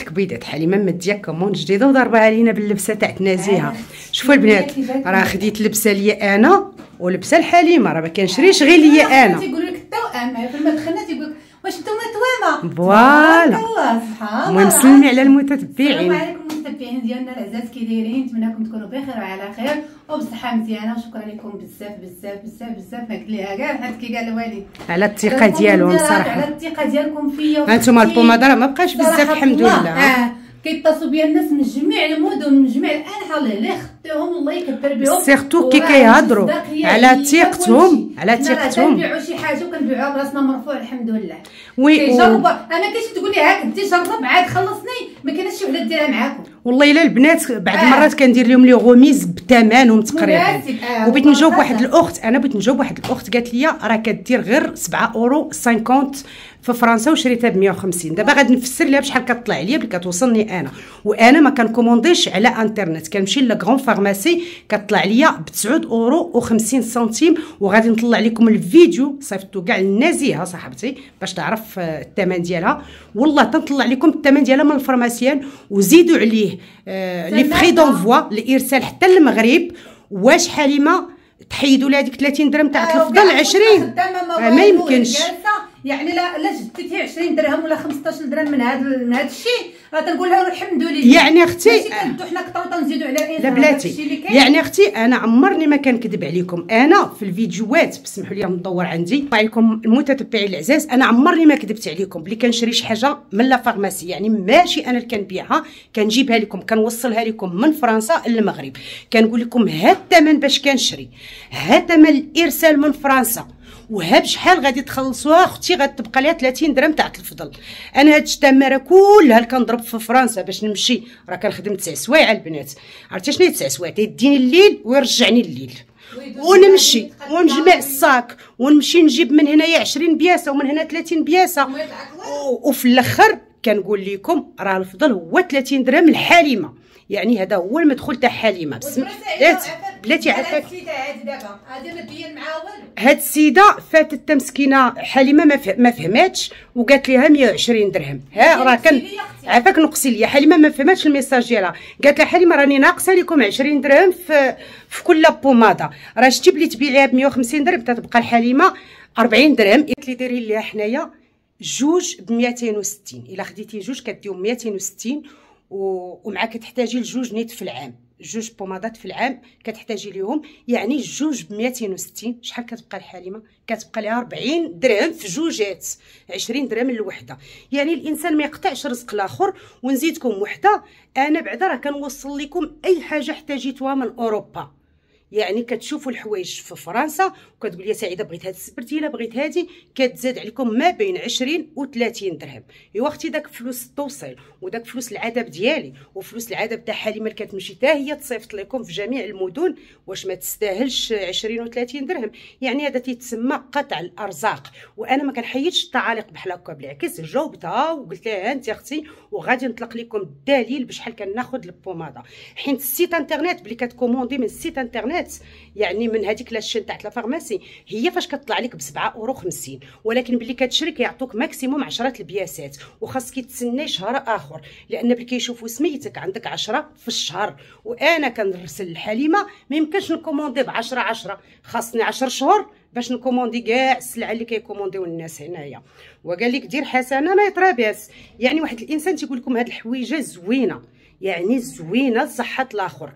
الكبيدات. حليمه مديه كوموند جديده وضربها علينا باللبسه تاع نازيها. شوفوا البنات راه خديت لبسه ليا انا ولبسه لحليمه، راه ما كنشريش غير ليا انا. تيقولوا لك التوأم فما دخلنا تيقول واش نتوما توامه. فوالا الله سبحان الله. المهم سلمي على المتتبعين. السلام عليكم المتتبعين ديالنا العزاز، كي دايرين؟ نتمنىكم تكونوا بخير وعلى خير وبصحه مزيانه، وشكرا لكم بزاف بزاف بزاف بزاف. ما قلت ليها كاع حيت كي قال الوالد على الثقه ديالهم صراحه، على الثقه ديالكم فيا. هانتوما البوماده راه ما بقاش بزاف الحمد لله. كيتصلوا بيا الناس من جميع المدن من جميع الانحاء اللي خدتهم الله يكبر بهم، سيرتو كي كيهضروا على ثقتهم على ثقتهم. كنبيعوا شي حاجه وكنبيعوها براسنا مرفوع الحمد لله. وي كيجربوا. انا كاينش تقول لي هاك انت جرب عاد خلصني، ما كاينش شي وحده ديرها معاكم. والله الا البنات بعض المرات كندير لهم لي غوميز بثمنهم تقريبا. وبغيت نجاوب واحد الاخت، قالت لي راه كدير غير 7 اورو 50 في فرنسا وشريتها ب 150. دابا غادي نفسر لها بشحال كطلع عليا بلي كتوصلني وانا ما كنكومونديش على انترنت، كنمشي لا غران فارماسي كطلع ليا ب 9 اورو و50 سنتيم. وغادي نطلع لكم الفيديو صيفطو كاع للنازيها صاحبتي باش تعرف الثمن ديالها. والله تنطلع لكم الثمن ديالها من الفارماسيان وزيدوا عليه لي فري دونفوا الارسال حتى للمغرب. واش حليمه تحيدوا لها ديك 30 درهم تاع الفضل 20 ما يمكنش. يعني لا جدتي 20 درهم ولا 15 درهم من هذا الشيء راه تنقول لها الحمد لله. يعني اختي حنا كثروا تنزيدوا على الانسان. لا بلاتي يعني اختي انا عمرني ما كنكذب عليكم. انا في الفيديوهات بسمحوا لي ندور عندي عليكم المتتبعين العزاز، انا عمرني ما كذبت عليكم بلي كنشري شي حاجه من لا فارماسي. يعني ماشي انا اللي كنبيعها، كنجيبها لكم كنوصلها لكم من فرنسا للمغرب. كنقول لكم ها الثمن باش كنشري، ها ثمن الارسال من فرنسا، وها بشحال غادي تخلصوها. اختي غتبقى ليها 30 درهم تاع الفضل. انا هاد التماره كلها اللي كنضرب في فرنسا باش نمشي راه كنخدم 9 سوايع البنات. عرفتي شنو هي 9 سوايع؟ تيديني الليل ويرجعني الليل ونمشي ونجمع الصاك ونمشي نجيب من هنايا 20 بياسه ومن هنا 30 بياسه. وفي الاخر كنقول لكم راه الفضل هو 30 درهم الحليمه. يعني هذا هو المدخول تاع حليمه. بلاتي عافاك هاد السيده فاتت مسكينه حليمه ما فهماتش وقالت ليها 120 درهم. ها راه كان عافاك نقصي ليا حليمه ما فهماتش الميساج ديالها. قالت لها حليمه راني ناقصه لكم 20 درهم في كل بوماده، راه شتي بلي تبيعيها ب 150 درهم تتبقى الحليمه 40 درهم. قالت لي ديري ليها حنايا جوج ب 260. الا خديتي جوج كديهم 260 ومع كتحتاجي لجوج نيت في العام، جوج بومادات في العام كتحتاجي ليهم. يعني جوج ب 260 شحال كتبقى الحليمه؟ كتبقى لها 40 درهم في جوجات، 20 درهم الوحده. يعني الانسان ما يقطعش رزق الاخر. ونزيدكم وحده، انا بعدا راه كنوصل لكم اي حاجه احتاجيتوها من اوروبا. يعني كتشوفوا الحوايج في فرنسا وكتقول يا سعيده بغيت هاد السبرتيله بغيت هادي، كتزاد عليكم ما بين 20 و 30 درهم. ايوا اختي داك فلوس التوصيل وداك فلوس العذاب ديالي وفلوس العذاب تاع حليمه اللي كتمشي حتى هي تصيفط لكم في جميع المدن، واش ما تستاهلش 20 و 30 درهم؟ يعني هذا تيتسمى قطع الارزاق. وانا ما كنحيدش التعاليق بحال هكا، بالعكس جاوبتها وقلت لها انت اختي وغادي نطلق لكم الدليل بشحال كناخذ البوماده. حيت السيت انترنت بلي كتكوموندي من السيت انترنت يعني من هذيك لاشين تاع لا فارماسي هي فاش كطلع لك ب 7 اورو 50، ولكن بلي كتشري كيعطوك ماكسيموم 10 البياسات وخاصك تسناي شهر اخر، لان بلي كيشوفوا سميتك عندك 10 في الشهر. وانا كنرسل الحليمه ما يمكنش نكوموندي ب 10 خاصني 10 شهور باش نكوموندي كاع السلعه اللي كيكومونديو الناس هنايا. وقال لك دير حسنه ما يترابس. يعني واحد الانسان تيقول لكم هاد الحويجه زوينه، يعني زوينه صحه الاخر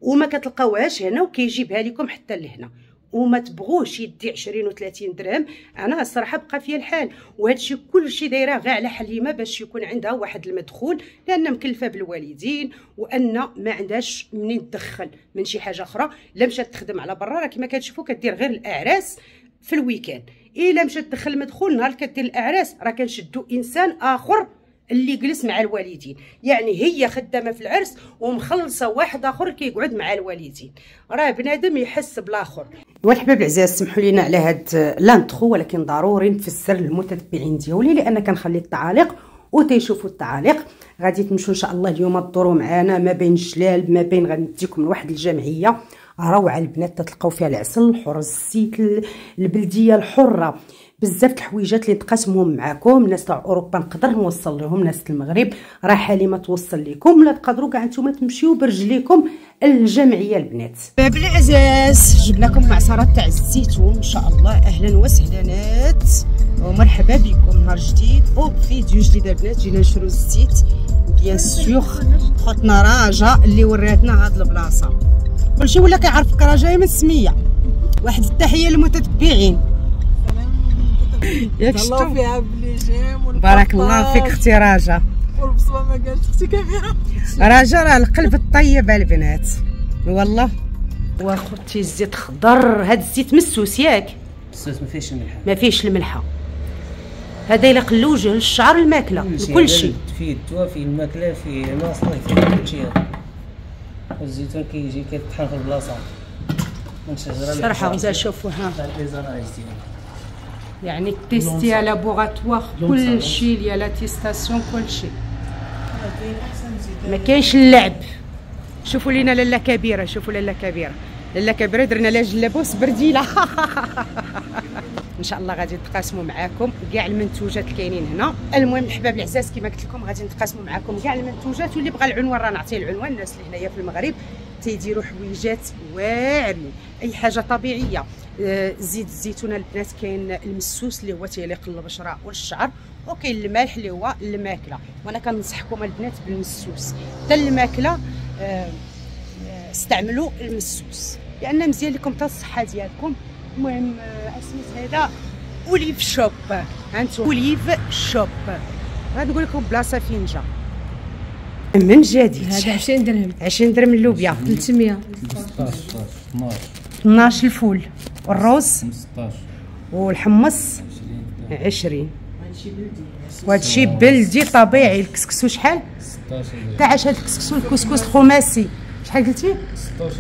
وما كتلقاوهاش هنا وكيجيبها لكم حتى لهنا وما تبغوش يدي 20 و 30 درهم. انا الصراحه بقى فيا الحال. وهذا الشيء كلشي دايره غير على حليمه باش يكون عندها واحد المدخول، لان مكلفه بالوالدين وان ما عندهاش منين تدخل من شي حاجه اخرى. لا مشات تخدم على برا راه كما كتشوفوا كدير غير الاعراس في الويكاند. الا مشات تدخل مدخول نهار كدير الاعراس راه كنشدوا انسان اخر اللي جلس مع الوالدين. يعني هي خدامه في العرس ومخلصه واحد اخر كيقعد مع الوالدين. راه بنادم يحس بالاخر. والحباب العزاز سمحوا لينا على هاد لانترو، ولكن ضروري نفسر للمتتبعين ديالي لان كنخلي التعاليق وتيشوفوا التعاليق. غادي تمشوا ان شاء الله اليوم تدوروا معنا ما بين الجلال ما بين غنديكم لواحد الجمعيه روعه البنات تلقاو فيها العسل الحر، الزيت، البلديه الحره بزاف الحويجات اللي نتقاسمهم معاكم. ناس تاع اوروبا نقدر نوصل لهم، ناس المغرب راه حليمه توصل لكم، ولا تقدروا كاع نتوما تمشيو برجليكم للجمعيه البنات. باب العزاز جبناكم معصره تاع الزيتون ان شاء الله. اهلا وسهلانات ومرحبا بكم نهار جديد وفيديو جديد البنات. جينا نشرو الزيت بيان سور خوتنا راجا اللي وراتنا هاد البلاصه. كلشي ولا كيعرفك راجا من السميه. واحد التحيه للمتتبعين. ياك شفتوا فيها بليجيم بارك الله فيك اختي راجا. والبصمه ما قالت اختي كبيره. راجا راه القلب الطيب البنات والله. واخوتي الزيت خضر، هاد الزيت مسوس ياك؟ مسوس ما فيهش الملحه. ما فيهش الملحه. هذا الا قلوجه للشعر الماكله لكل شيء. فيه الدواء فيه الماكله فيه المصايف فيه كل شيء. والزيتون كيجي كيطحن في البلاصه من شجره صراحه وزا شوفوا ها يعني التيستي على لابوغاتوار كل شيء ديال لا تيستاسيون كل شيء. ما كاينش اللعب. شوفوا لينا لاله كبيره، شوفوا لاله كبيره، لاله كبيره درنا لها جلابوس برديله. ان شاء الله غادي نتقاسموا معاكم كاع المنتوجات اللي كاينين هنا. المهم الحباب العزاز كما قلت لكم غادي نتقاسموا معاكم كاع المنتوجات، واللي بغى العنوان راه نعطيه العنوان. الناس اللي هنايا في المغرب تيديروا حويجات واعرين، اي حاجه طبيعيه. زيت الزيتون البنات كاين المسوس اللي هو تيليق للبشره والشعر، وكاين المالح اللي هو الماكله. وانا كننصحكم البنات بالمسوس حتى الماكله. استعملوا المسوس لان مزيان لكم حتى الصحه ديالكم. المهم اسميت هذا اوليف شوب. هانتو اوليف شوب. غادي نقول لكم بلاصه فين جا من جديد. هذا 20 درهم. 20 درهم اللوبيا. 300. 12 الفول والروز 15 والحمص 20. وهادشي بلدي طبيعي. الكسكسو شحال؟ 16 تاع اش هاد الكسكسو الكسكس الخماسي شحال قلتي؟ 16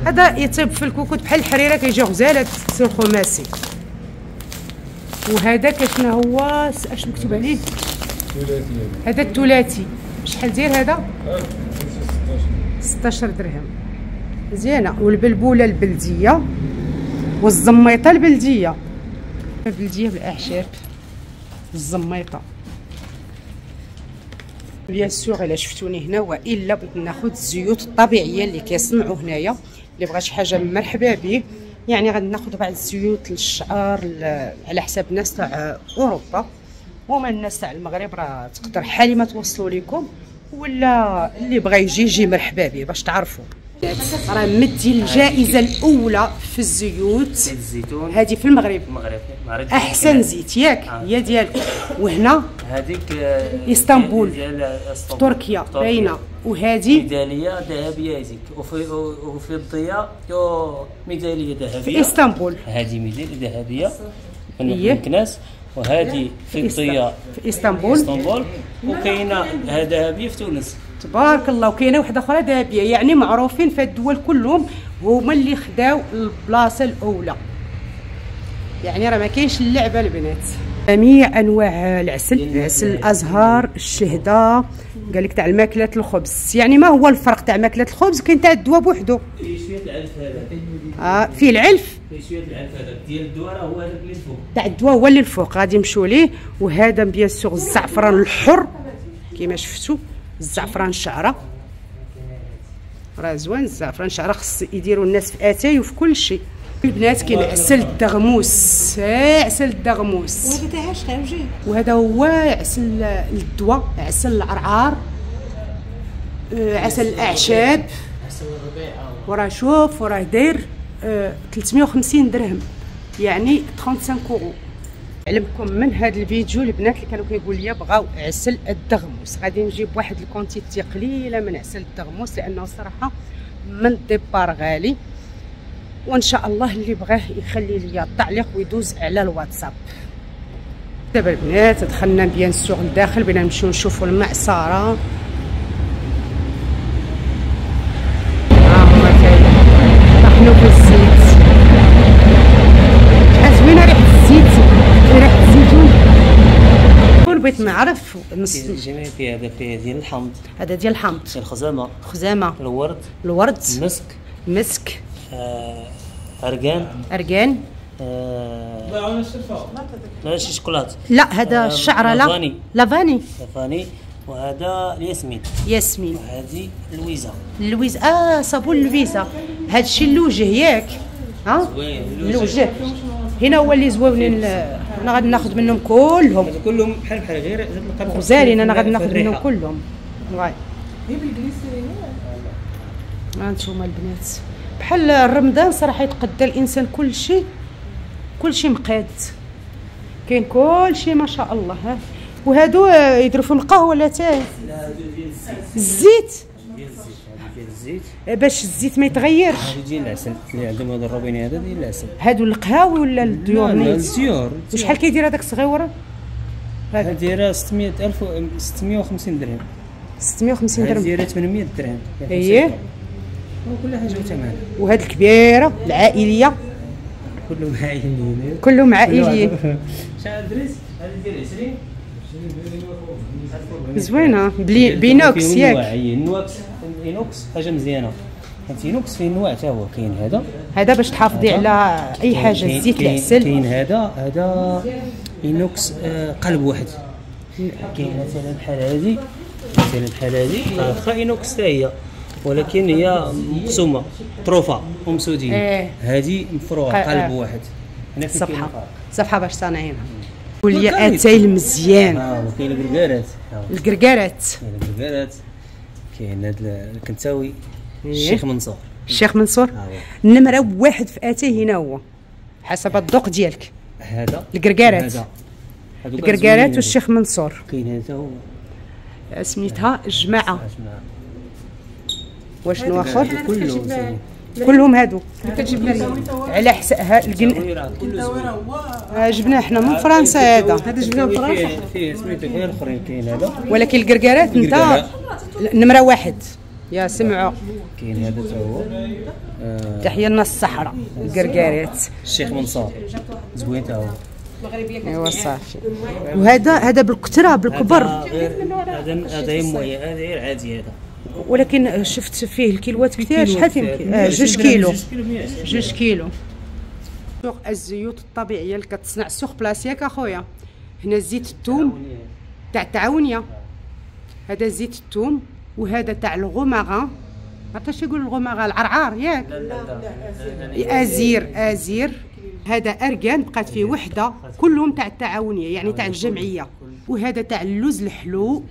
هذا يطيب في الكوكوط بحال الحريره كيجي غزال. هاد الكسكسو الخماسي. وهذا كشنا هو اش مكتوب عليه؟ هذا الثلاثي شحال داير هذا؟ 16 درهم. مزيانه. والبلبوله البلديه والزميطه البلديه. البلديه بالاعشاب الزميطه بيان سور. الا شفتوني هنا والا بغيت ناخذ الزيوت الطبيعيه اللي كيصنعوا هنايا. اللي بغى شي حاجه مرحبا به. يعني غادي ناخذ بعض الزيوت للشعر على حساب الناس تاع اوروبا، وما الناس تاع المغرب راه تقدر حاليمه توصلوا لكم، ولا اللي بغى يجي مرحبا به باش تعرفوا. راه مدي الجائزه الاولى في الزيوت. زيت الزيتون هذه في المغرب. المغرب احسن زيت ياك هي ديالكم. وهنا هذيك اسطنبول ديال تركيا باينه. وهذه ميداليه ذهبيه هذيك وفي الضياء ميداليه ذهبيه في اسطنبول. هذه ميداليه ذهبيه إيه. من كناس. وهذه في الضياء في اسطنبول. وكاينه ذهبيه في تونس. تبارك الله. وكاينه واحده اخرى ذهبيه. يعني معروفين في الدول كلهم هما اللي خداو البلاصه الاولى. يعني راه ما كاينش اللعبه البنات. جميع انواع العسل، عسل الازهار، الشهده، قال لك تاع الماكلات الخبز. يعني ما هو الفرق تاع ماكله الخبز؟ كاين تاع الدواء بوحدو. فيه شويه العلف هذا. فيه العلف. فيه شويه العلف هذا ديال الدواء راه هو هذاك اللي الفوق. تاع الدواء هو اللي الفوق غادي نمشيو ليه. وهذا بيان سور الزعفران الحر كما شفتوا. الزعفران الشعره راه زوين. الزعفران الشعره خص يديروا الناس في اتاي وفي كل شيء. البنات كاين عسل الدغموس. عسل الدغموس. وهذا تاع شحال وجهي. وهذا هو عسل الدواء، عسل العرعار، عسل الاعشاب. وراه شوف وراه داير 350 درهم يعني 35 اورو. علمكم من هذا الفيديو البنات اللي كانوا كيقول لي بغاو عسل الدغموس. غادي نجيب واحد الكونتيتي قليله من عسل الدغموس لانه صراحه من الديبار غالي. وان شاء الله اللي بغاه يخلي لي التعليق ويدوز على الواتساب. دابا البنات دخلنا بيان سور لداخل، بغينا نمشيو نشوفوا المعصره. هما طحنوا في الزيت. زوينه ريحه الزيت، ريحه الزيتون. بغيت نعرف الجميع فيه هذا فيه ديال الحمض. هذا ديال الحمض. الخزامه. خزامه. الورد. الورد. المسك. مسك. اركان. اركان. لا شي شوكولات. لا هذا الشعره. لا لافاني. وهذا الياسمين. ياسمين. وهذه اللويزه. صابون اللويزه. هذا الشيء اللوجه ياك. زوين اللوجه. هنا هو اللي زوينين. انا غادي ناخذ منهم كلهم. كلهم بحال غير غزالين. انا غادي ناخذ منهم كلهم. واي. هي بالجليسرين. هانتوما البنات بحال رمضان صراحه يتقدى الانسان كل شيء مقاد. كاين كل شيء ما شاء الله. ها وهادو يديروا فيهم القهوه ولا تاي؟ لا هادو ديال الزيت. ديال الزيت باش الزيت ما يتغيرش. هادو ديال العسل اللي عندهم هذا الروبيني هذا ديال العسل. هادو القهاوي ولا الديور؟ لا الديور. وشحال كيدير هذاك الصغيور؟ هذا دايره 600,000 650 درهم. 650 درهم. دايره 800 درهم. اييه وكل حاجه وثمنها. وهاد الكبيره العائليه كلهم عائليين. شحال دريس؟ هذه ديال 20 زوينه بينوكس ياك. اينوكس حاجه مزيانه. حيت اينوكس فيه انواع حتى هو. كاين هذا باش تحافظي على اي حاجه. زيت العسل. كاين هذا اينوكس قلب واحد. كاين مثلا بحال هذه واخا اينوكس حتى هي ولكن هي مقسومه طروفه ومسودين. هذه مفروعه قلب واحد. هنا فين صفحه باش صانعينها. قول لي اتاي المزيان. وكاين الكركارات. كاين هذا الكنتاوي. الشيخ منصور. النمره واحد في اتاي هنا هو حسب الذوق ديالك. هذا الكركارات والشيخ منصور. كاين هذا هو سميتها جماعه. وشنو اخر؟ كلهم هادو كتجيب لنا على حساب جبناه حنا من فرنسا. هذا جبناه من فرنسا. فيه سميتو كاين الاخرين. كاين هذا ولكن الكركارات انت نمره واحد يا سمعوا. كاين هذا حتى هو تحيه لنا الصحراء. الكركارات الشيخ منصور زوين حتى هو. ايوا صافي. وهذا بالكثره بالكبر. هذا يمويه. هذا غير عادي هذا. ولكن شفت فيه الكيلوات كثير. شحال فيه؟ 2 كيلو. سوق الزيوت الطبيعيه اللي كتصنع سوق بلاص ياك اخويا. هنا زيت الثوم تاع التعاونيه. هذا زيت الثوم. وهذا تاع الغمغه. عرفتي يقول الغمغه؟ العرعار ياك. ازير. هذا اركان بقات فيه وحده. كلهم تاع التعاونيه يعني تاع الجمعيه. وهذا تاع اللوز الحلو.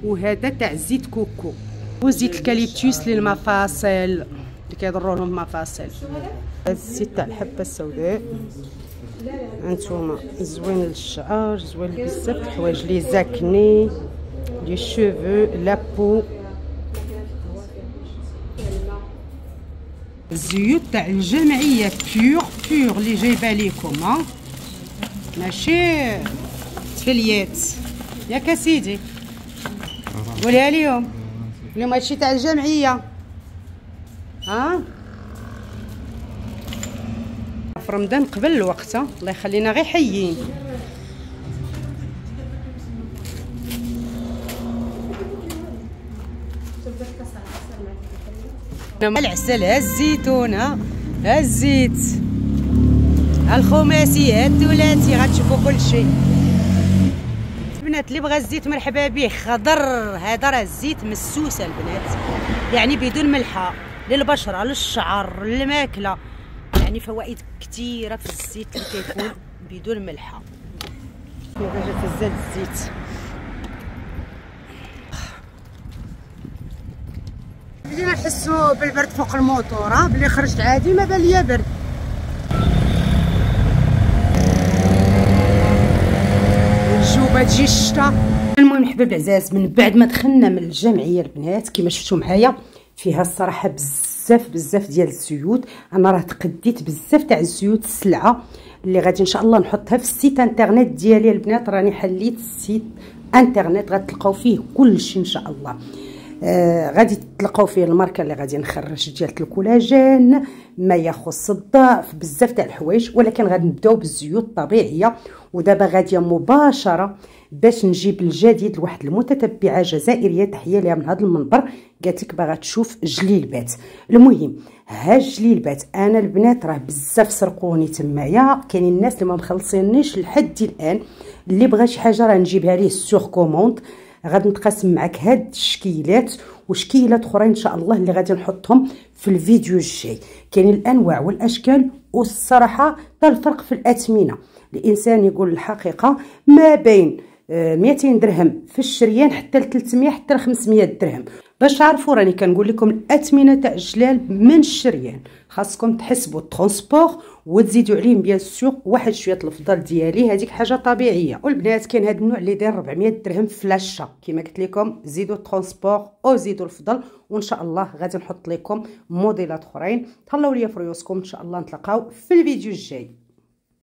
وهذا تاع زيت كوكو. وزيت الكاليبتوس للمفاصل اللي كيضروا لهم المفاصل. الزيت تاع الحبه السوداء. هانتوما زوين للشعر. زوين بزاف الحوايج لي زاكني لي شوفو لابو. الزيوت تاع الجمعيه بيور اللي جايبه ليكم. ماشي تفليات ياك سيدي. قولها اليوم هادشي تاع الجمعيه. في رمضان قبل الوقت. الله يخلينا غير حيين. العسل. الزيتون. الزيت الخماسي. الثلاثي. غتشوفوا كل شيء. البنات اللي بغى الزيت مرحبا به. خضر. هذا راه الزيت مسوسه البنات يعني بدون ملحه. للبشره للشعر للماكله يعني فوائد كثيره في الزيت اللي كيكون بدون ملحه. دابا جا في الزيت. بدينا نحسوا بالبرد فوق الموتور. بلي خرجت عادي ما بان ليا برد. الجوبه تجي الشتا. المهم حباب عزاز من بعد ما دخلنا من الجمعيه البنات كما شفتوا معايا فيها الصراحه بزاف ديال الزيوت. انا راه تقديت بزاف تاع الزيوت. السلعه اللي غادي ان شاء الله نحطها في السيت انترنت ديالي البنات. راني حليت السيت انترنت غتلقاو فيه كلشي ان شاء الله. غادي تلقاو فيه الماركه اللي غادي نخرج ديال الكولاجين، ما يخص الضعف، بزاف تاع الحوايج. ولكن غادي نبداو بالزيوت الطبيعيه. ودابا غاديه مباشره باش نجيب الجديد لواحد المتتبعه جزائريه، تحيه ليها من هذا المنبر، قالت لك باغا تشوف جليلبات. المهم ها الجليلبات انا البنات راه بزاف سرقوني تمايا، كاينين الناس اللي ما مخلصينيش لحد الان. اللي بغى شي حاجه راه نجيبها ليه سور كوموند. غادي نتقاسم معك هاد الشكيلات وشكيلات اخرين ان شاء الله اللي غادي نحطهم في الفيديو الجاي. كاينين الانواع والاشكال، والصراحه حتى الفرق في الاثمنه. الانسان يقول الحقيقه ما بين 200 درهم في الشريان حتى ل 300 حتى ل 500 درهم. باش تعرفوا راني كنقول لكم الاثمنه تاع الجلال من الشريان. خاصكم تحسبوا الترونسبور وتزيدوا عليه بيان سور واحد شويه الفضل ديالي، هذيك حاجه طبيعيه. والبنات كاين هذا النوع اللي داير 400 درهم فلاشه. كما قلت لكم زيدوا الترونسبور او زيدوا الفضل، وان شاء الله غادي نحط لكم موديلات اخرين. تهلاو ليا في ريوسكم، ان شاء الله نتلاقاو في الفيديو الجاي.